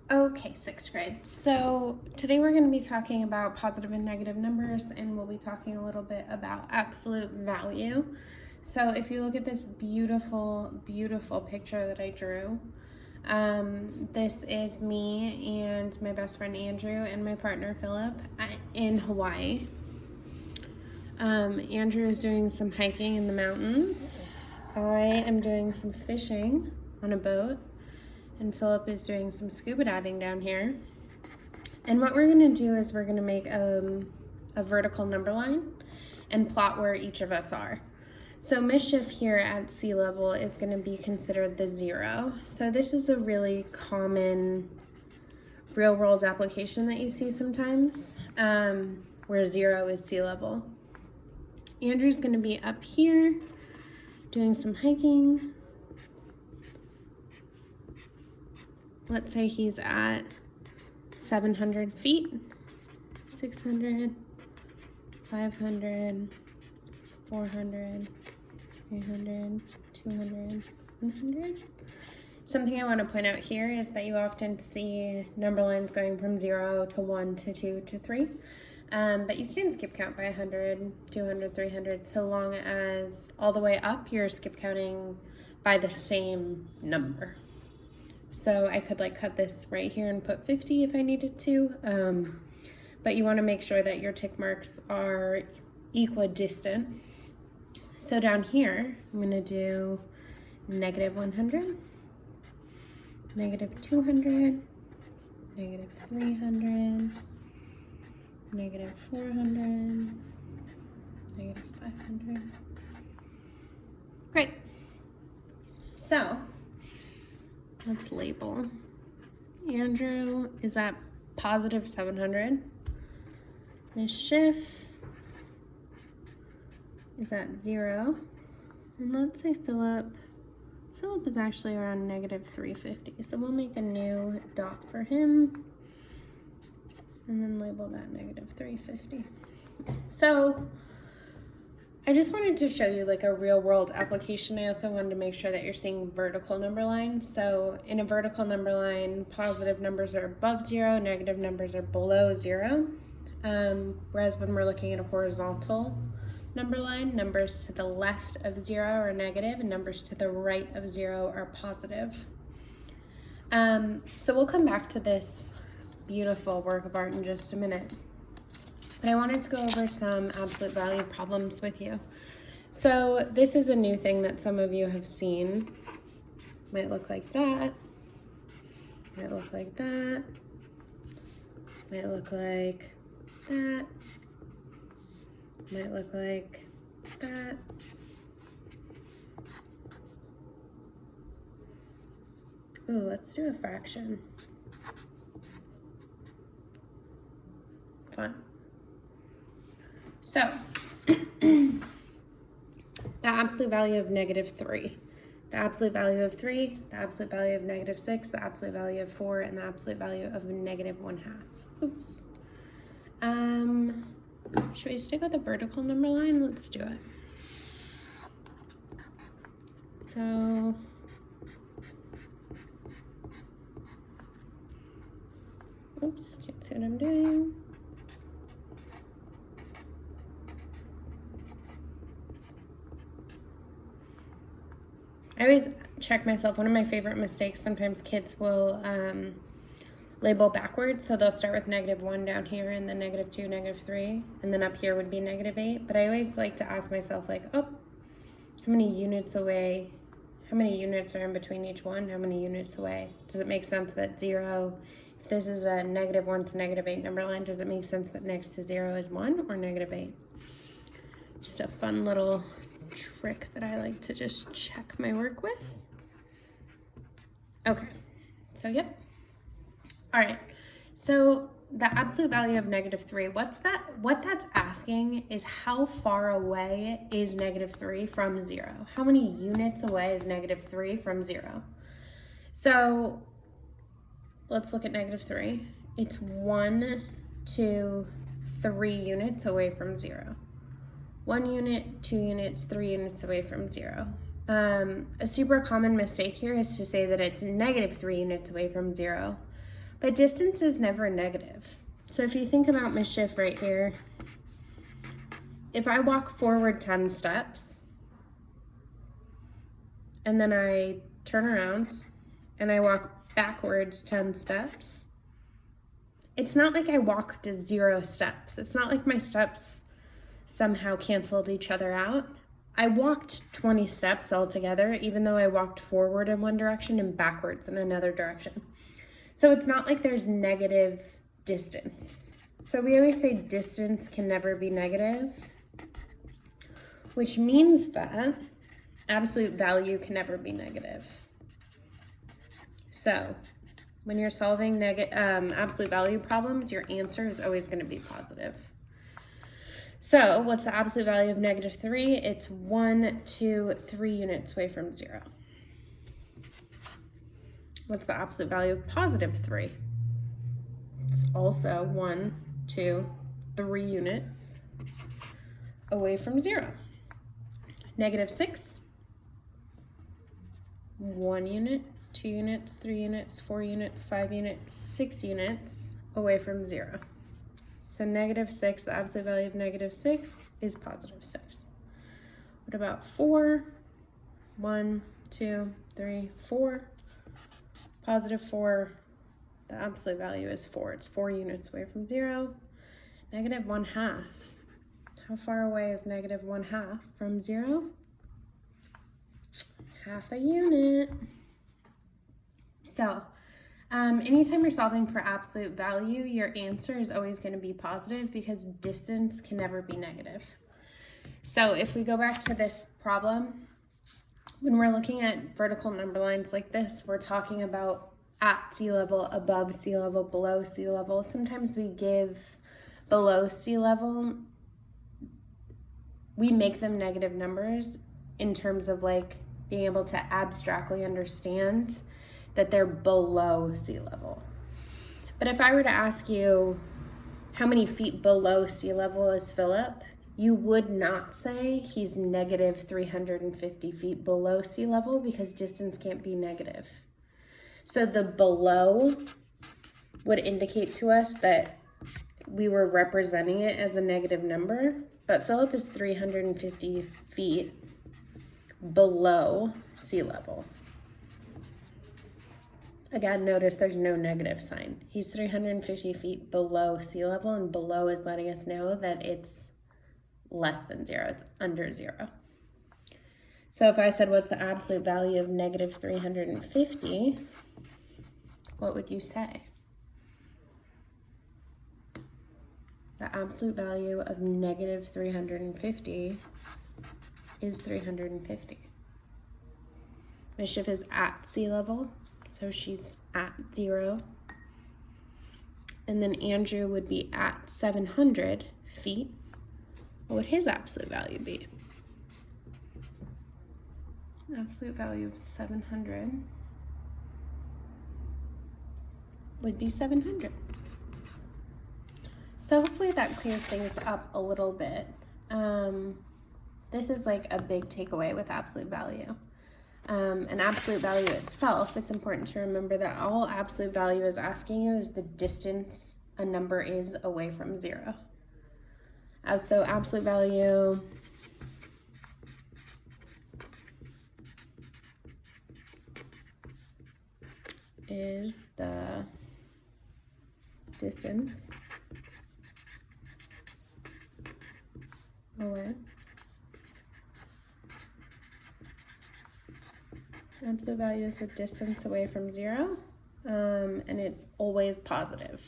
Okay, sixth grade. So today we're going to be talking about positive and negative numbers, and we'll be talking a little bit about absolute value. So if you look at this beautiful, beautiful picture that I drew, this is me and my best friend Andrew and my partner Philip in Hawaii. Andrew is doing some hiking in the mountains. I am doing some fishing on a boat. And Philip is doing some scuba diving down here. And what we're going to do is we're going to make a vertical number line and plot where each of us are. So mischief here at sea level is going to be considered the 0. So this is a really common real world application that you see sometimes, where 0 is sea level. Andrew's going to be up here doing some hiking. Let's say he's at 700 feet, 600, 500, 400, 300, 200, 100. Something I want to point out here is that you often see number lines going from 0 to 1 to 2 to 3. But you can skip count by 100, 200, 300, so long as all the way up you're skip counting by the same number. So I could like cut this right here and put 50 if I needed to, but you want to make sure that your tick marks are equidistant. So down here, I'm going to do negative 100, negative 200, negative 300, negative 400, negative 500. Great. So let's label. Andrew is at positive 700. Mischief is at 0. And let's say Philip is actually around negative 350. So we'll make a new dot for him and then label that negative 350. So I just wanted to show you like a real world application. I also wanted to make sure that you're seeing vertical number lines. So in a vertical number line, positive numbers are above 0, negative numbers are below 0. Whereas when we're looking at a horizontal number line, numbers to the left of 0 are negative and numbers to the right of 0 are positive. So we'll come back to this beautiful work of art in just a minute. But I wanted to go over some absolute value problems with you. So this is a new thing that some of you have seen. Might look like that. Might look like that. Might look like that. Might look like that. Ooh, let's do a fraction. Fun. So, the absolute value of negative 3, the absolute value of 3, the absolute value of negative 6, the absolute value of 4, and the absolute value of negative 1/2. Oops. Should we stick with the vertical number line? Let's do it. So, oops, can't see what I'm doing. I always check myself. One of my favorite mistakes, sometimes kids will label backwards. So they'll start with negative 1 down here and then negative 2, negative 3. And then up here would be negative 8. But I always like to ask myself like, oh, how many units away? How many units are in between each one? How many units away? Does it make sense that 0, if this is a negative 1 to negative 8 number line, does it make sense that next to 0 is 1 or negative 8? Just a fun little trick that I like to just check my work with. Okay, so yep. All right, so the absolute value of negative 3, what that's asking is how far away is negative 3 from 0? How many units away is negative 3 from 0? So let's look at negative 3. It's 1, 2, 3 units away from 0. 1 unit, 2 units, 3 units away from 0. A super common mistake here is to say that it's negative 3 units away from 0, But distance is never negative. So if you think about mischief right here, if I walk forward 10 steps, and then I turn around and I walk backwards 10 steps, it's not like I walked 0 steps. It's not like my steps somehow canceled each other out. I walked 20 steps altogether, even though I walked forward in one direction and backwards in another direction. So it's not like there's negative distance. So we always say distance can never be negative, which means that absolute value can never be negative. So when you're solving absolute value problems, your answer is always going to be positive. So what's the absolute value of -3? It's 1, 2, 3 units away from 0. What's the absolute value of +3? It's also 1, 2, 3 units away from 0. -6, 1 unit, 2 units, 3 units, 4 units, 5 units, 6 units away from 0. So -6, the absolute value of -6 is +6. What about 4? 1, 2, 3, 4. +4, the absolute value is 4. It's 4 units away from 0. -1/2. How far away is -1/2 from 0? Half a unit. So, anytime you're solving for absolute value, your answer is always going to be positive because distance can never be negative. So if we go back to this problem, when we're looking at vertical number lines like this, we're talking about at sea level, above sea level, below sea level. Sometimes we give below sea level, we make them negative numbers in terms of like being able to abstractly understand that they're below sea level. But if I were to ask you how many feet below sea level is Philip, you would not say he's -350 feet below sea level because distance can't be negative. So the below would indicate to us that we were representing it as a negative number, but Philip is 350 feet below sea level. Again, notice there's no negative sign. He's 350 feet below sea level, and below is letting us know that it's less than 0. It's under 0. So if I said, what's the absolute value of -350, what would you say? The absolute value of -350 is 350. Mischief is at sea level, so she's at 0. And then Andrew would be at 700 feet. What would his absolute value be? Absolute value of 700 would be 700. So hopefully that clears things up a little bit. This is like a big takeaway with absolute value. And absolute value itself, it's important to remember that all absolute value is asking you is the distance a number is away from 0. So absolute value is the distance away. Absolute value is the distance away from 0, and it's always positive.